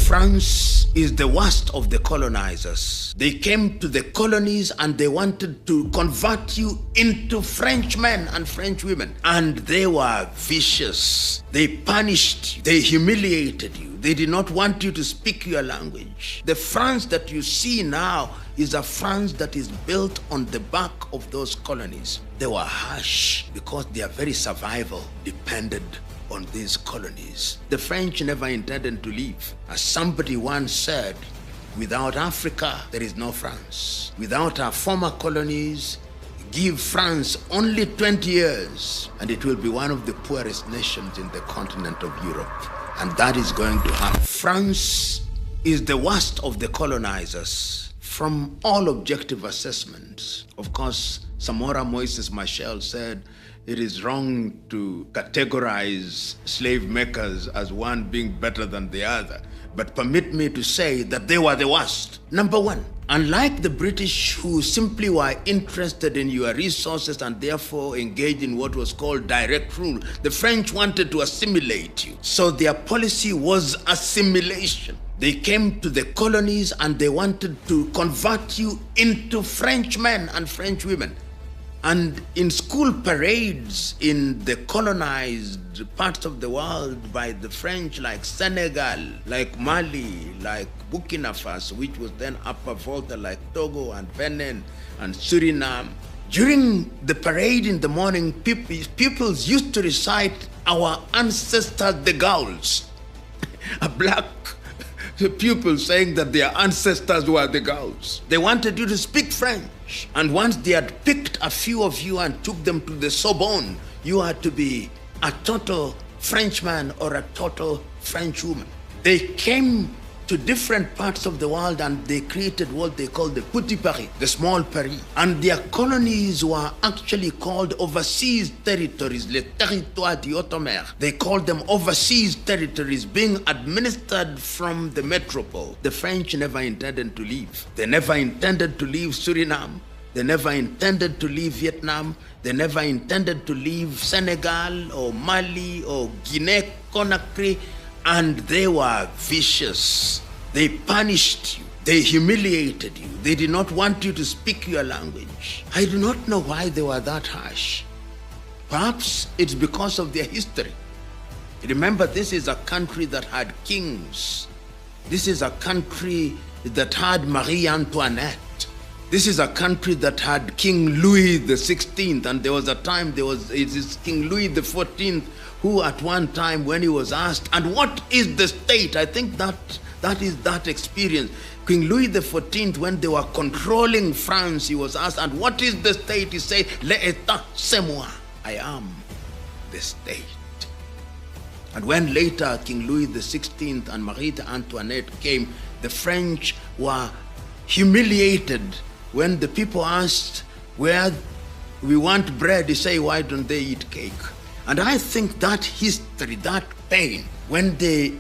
France is the worst of the colonizers. They came to the colonies and they wanted to convert you into Frenchmen and French women. And they were vicious. They punished you. They humiliated you. They did not want you to speak your language. The France that you see now is a France that is built on the back of those colonies. They were harsh because their very survival depended on these colonies. The French never intended to leave. As somebody once said, without Africa, there is no France. Without our former colonies, give France only 20 years, and it will be one of the poorest nations in the continent of Europe. And that is going to happen. France is the worst of the colonizers from all objective assessments. Of course, Samora Moises Machel said, it is wrong to categorize slave makers as one being better than the other. But permit me to say that they were the worst. Number one, unlike the British, who simply were interested in your resources and therefore engaged in what was called direct rule, the French wanted to assimilate you. So their policy was assimilation. They came to the colonies and they wanted to convert you into Frenchmen and French women. And in school parades in the colonized parts of the world by the French, like Senegal, like Mali, like Burkina Faso, which was then Upper Volta, like Togo and Benin and Suriname, during the parade in the morning, pupils used to recite our ancestors, the Gauls. A black pupil saying that their ancestors were the Gauls. They wanted you to speak French. And once they had picked a few of you and took them to the Sorbonne, you had to be a total Frenchman or a total French woman. They came to different parts of the world and they created what they call the Petit Paris, the small Paris. And their colonies were actually called overseas territories, les territoires d'outre-mer. They called them overseas territories being administered from the metropole. The French never intended to leave. They never intended to leave Suriname. They never intended to leave Vietnam. They never intended to leave Senegal or Mali or Guinea-Conakry. And they were vicious. They punished you. They humiliated you. They did not want you to speak your language. I do not know why they were that harsh. Perhaps it's because of their history. Remember, this is a country that had kings. This is a country that had Marie Antoinette. This is a country that had King Louis XVI, and there was a time it is King Louis XIV who at one time when he was asked, and what is the state? I think that is that experience. King Louis XIV, when they were controlling France, he was asked, and what is the state? He said, l'état, c'est moi. I am the state. And when later King Louis XVI and Marie Antoinette came, the French were humiliated. When the people asked where we want bread, they say, why don't they eat cake? And I think that history, that pain, when they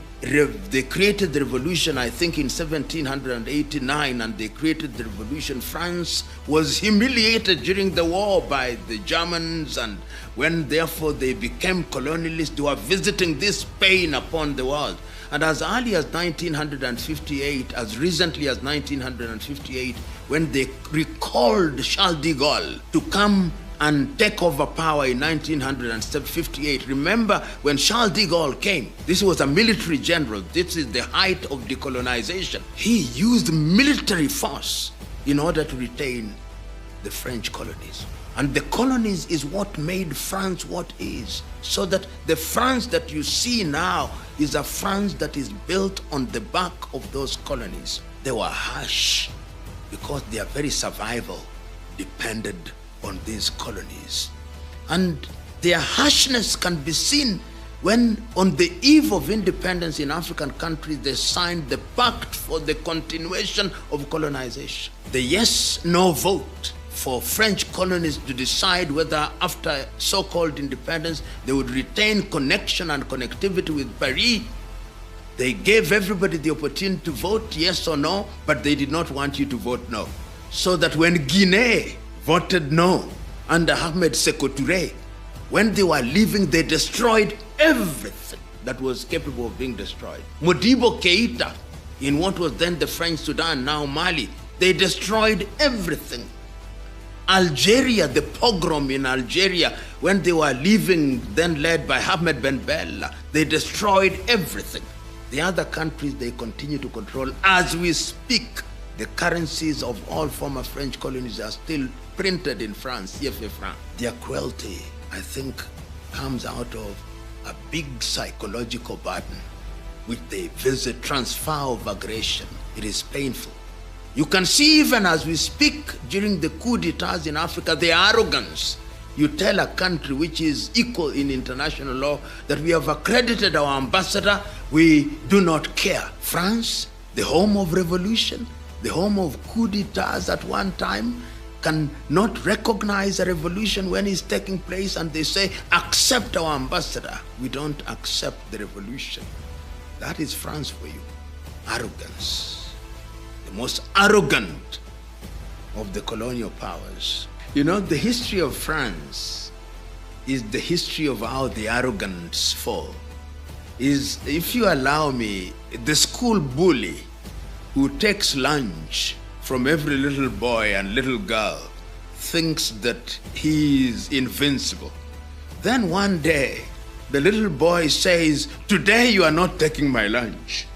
created the revolution, I think in 1789, and they created the revolution, France was humiliated during the war by the Germans, and when therefore they became colonialists, they were visiting this pain upon the world. And as early as 1958, as recently as 1958, when they recalled Charles de Gaulle to come and take over power in 1958. Remember when Charles de Gaulle came, this was a military general. This is the height of decolonization. He used military force in order to retain the French colonies. And the colonies is what made France what is. So that the France that you see now is a France that is built on the back of those colonies. They were harsh because their very survival depended on these colonies. And their harshness can be seen when on the eve of independence in African countries, they signed the pact for the continuation of colonization. The yes-no vote for French colonies to decide whether after so-called independence they would retain connection and connectivity with Paris. They gave everybody the opportunity to vote yes or no, but they did not want you to vote no. So that when Guinea voted no under Ahmed Sékou Touré, when they were leaving, they destroyed everything that was capable of being destroyed. Modibo Keïta in what was then the French Sudan, now Mali. They destroyed everything. Algeria, the pogrom in Algeria, when they were leaving, then led by Ahmed Ben Bella, they destroyed everything. The other countries, they continue to control. As we speak, the currencies of all former French colonies are still printed in France, CFA franc. Their cruelty, I think, comes out of a big psychological burden, which they visit, transfer of aggression. It is painful. You can see even as we speak during the coup d'etats in Africa, the arrogance. You tell a country which is equal in international law that we have accredited our ambassador, we do not care. France, the home of revolution, the home of coup d'etats at one time, can not recognize a revolution when it's taking place, and they say, accept our ambassador. We don't accept the revolution. That is France for you. Arrogance. The most arrogant of the colonial powers. You know, the history of France is the history of how the arrogance fall. Is, if you allow me, the school bully who takes lunch from every little boy and little girl thinks that he is invincible. Then one day, the little boy says, today you are not taking my lunch.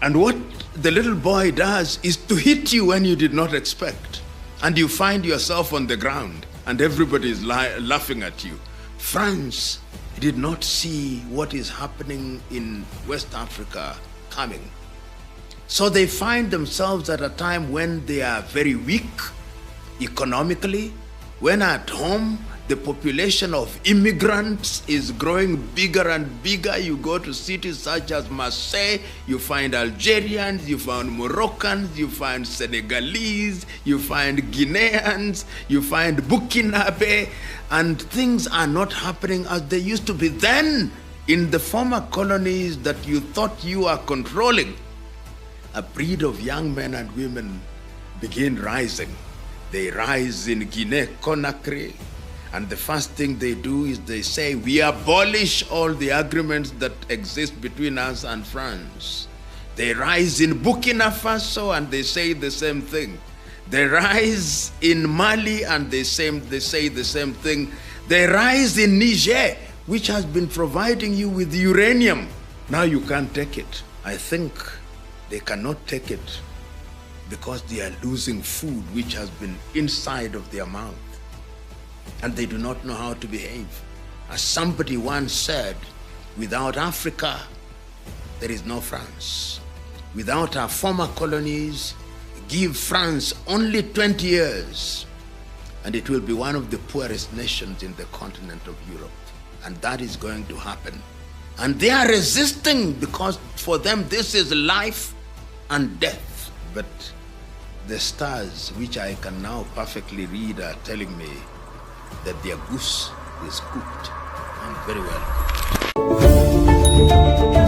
And what the little boy does is to hit you when you did not expect. And you find yourself on the ground and everybody is laughing at you. France did not see what is happening in West Africa coming. So they find themselves at a time when they are very weak economically, when at home the population of immigrants is growing bigger and bigger. You go to cities such as Marseille, you find Algerians, you find Moroccans, you find Senegalese, you find Guineans, you find Burkinabe, and things are not happening as they used to be. Then, in the former colonies that you thought you are controlling, a breed of young men and women begin rising. They rise in Guinea-Conakry, and the first thing they do is they say, we abolish all the agreements that exist between us and France. They rise in Burkina Faso and they say the same thing. They rise in Mali and they say the same thing. They rise in Niger, which has been providing you with uranium. Now you can't take it. I think they cannot take it because they are losing food which has been inside of their mouth. And they do not know how to behave. As somebody once said, without Africa, there is no France. Without our former colonies, give France only 20 years, and it will be one of the poorest nations in the continent of Europe. And that is going to happen. And they are resisting because for them this is life and death. But the stars, which I can now perfectly read, are telling me that their goose is cooked and very well cooked.